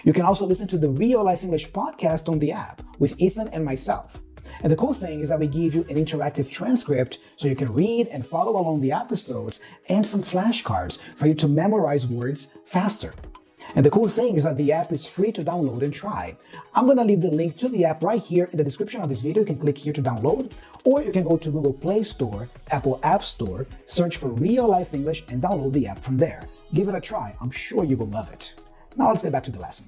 You can also listen to the Real Life English podcast on the app with Ethan and myself. And the cool thing is that we give you an interactive transcript so you can read and follow along the episodes and some flashcards for you to memorize words faster. And the cool thing is that the app is free to download and try. I'm going to leave the link to the app right here in the description of this video. You can click here to download, or you can go to Google Play Store, Apple App Store, search for Real Life English and download the app from there. Give it a try. I'm sure you will love it. Now let's get back to the lesson.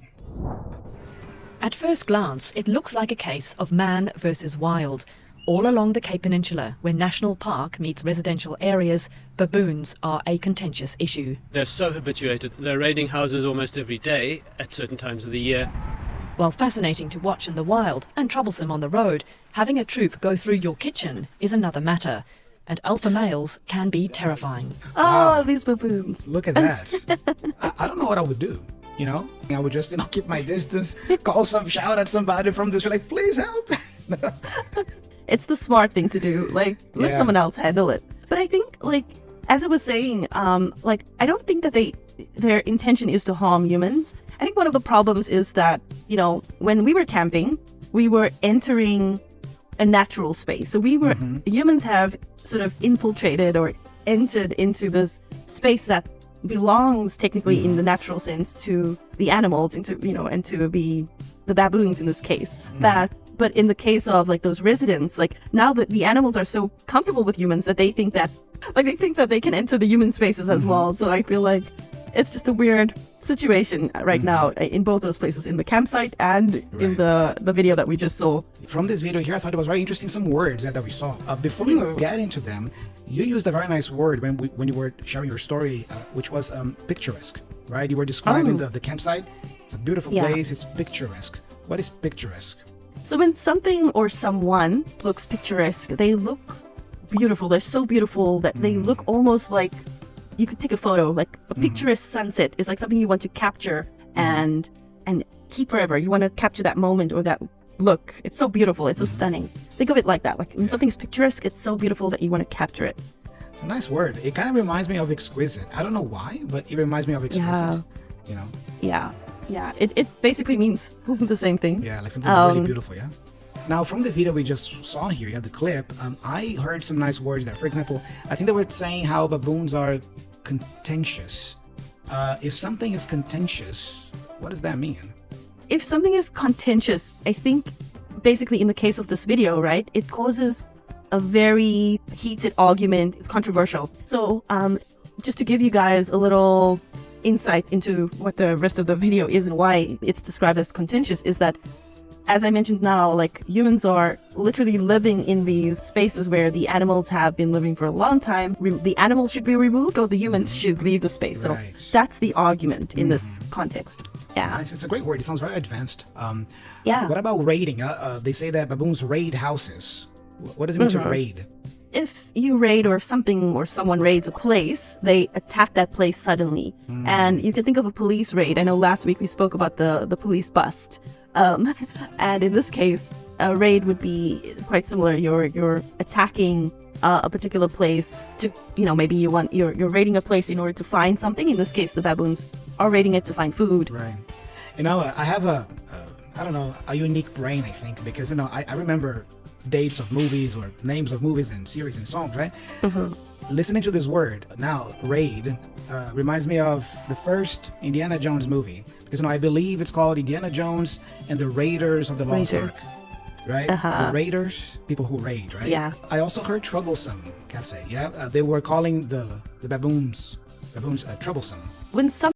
At first glance, it looks like a case of man versus wild. All along the Cape Peninsula, where National Park meets residential areas, baboons are a contentious issue. They're so habituated. They're raiding houses almost every day at certain times of the year. While fascinating to watch in the wild and troublesome on the road, having a troop go through your kitchen is another matter. And alpha males can be terrifying. Oh, these baboons. Look at that. I don't know what I would do. I would just, keep my distance, shout at somebody from this, like, please help. It's the smart thing to do. Like, let someone else handle it. But I think, as I was saying, I don't think that their intention is to harm humans. I think one of the problems is that, when we were camping, we were entering a natural space. So humans have sort of infiltrated or entered into this space that belongs technically in the natural sense to the animals, and to the baboons in this case. But in the case of those residents, now that the animals are so comfortable with humans that they think that they can enter the human spaces as well. So I feel like it's just a weird situation right now in both those places, in the campsite and in the video that we just saw. From this video here, I thought it was very interesting, some words that we saw. Before we get into them, you used a very nice word when you were sharing your story, which was picturesque, right? You were describing the campsite. It's a beautiful place. It's picturesque. What is picturesque? So when something or someone looks picturesque, they look beautiful. They're so beautiful that they look almost like you could take a photo. Like a picturesque sunset is like something you want to capture and keep forever. You want to capture that moment or that look. It's so beautiful. It's so stunning. Think of it like that. Like when something's picturesque, it's so beautiful that you want to capture it. It's a nice word. It kind of reminds me of exquisite. I don't know why, but it reminds me of exquisite. Yeah. It basically means the same thing. Yeah, like something really beautiful, yeah? Now, from the video we just saw here, you had the clip, I heard some nice words there. For example, I think they were saying how baboons are contentious. If something is contentious, what does that mean? If something is contentious, I think basically in the case of this video, right, it causes a very heated argument. It's controversial. So just to give you guys a little insight into what the rest of the video is and why it's described as contentious, is that, as I mentioned now, like humans are literally living in these spaces where the animals have been living for a long time. The animals should be removed or the humans should leave the space. So that's the argument in this context. Yeah. Nice. It's a great word. It sounds very advanced. Yeah. What about raiding? They say that baboons raid houses. What does it mean to raid? If you raid or if something or someone raids a place, they attack that place suddenly. And you can think of a police raid. I know last week we spoke about the police bust. And in this case, a raid would be quite similar. You're attacking a particular place to, maybe you're raiding a place in order to find something. In this case, the baboons are raiding it to find food. Right. I have a unique brain, I think, because, I remember dates of movies or names of movies and series and songs, right? Listening to this word now, raid, reminds me of the first Indiana Jones movie, because I believe it's called Indiana Jones and the Raiders of the Lost Ark, right? The Raiders, people who raid, right? Yeah. I also heard troublesome, they were calling the baboons troublesome. When some